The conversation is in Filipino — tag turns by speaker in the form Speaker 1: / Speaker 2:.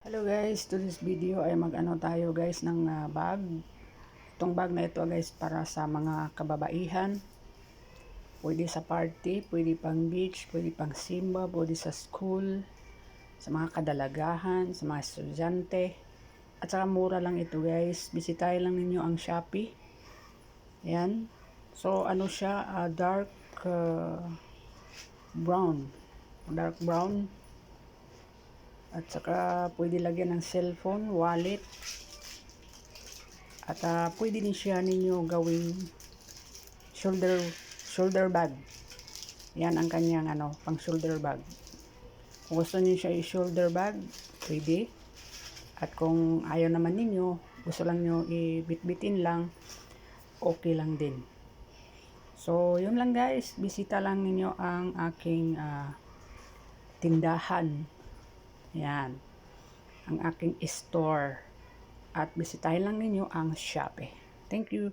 Speaker 1: Hello guys, to this video ay mag-ano tayo guys ng bag. Itong bag na ito guys para sa mga kababaihan. Pwede sa party, pwede pang beach, pwede pang simba, pwede sa school, sa mga kadalagahan, sa mga estudyante. At saka mura lang ito guys. Bisitahin lang ninyo ang Shopee. Yan. So ano siya, dark brown. Dark brown. At saka pwede lagyan ng cellphone, wallet. At pwede din siya ninyo gawing shoulder bag. Yan ang kanyang pang shoulder bag. Kung gusto niyo siya i-shoulder bag, pwede. At kung ayaw naman ninyo, gusto lang niyo i-bitbitin lang, okay lang din. So, yun lang guys. Bisita lang ninyo ang aking tindahan. Yan. Ang aking store. At bisitahin lang ninyo ang Shopee. Thank you.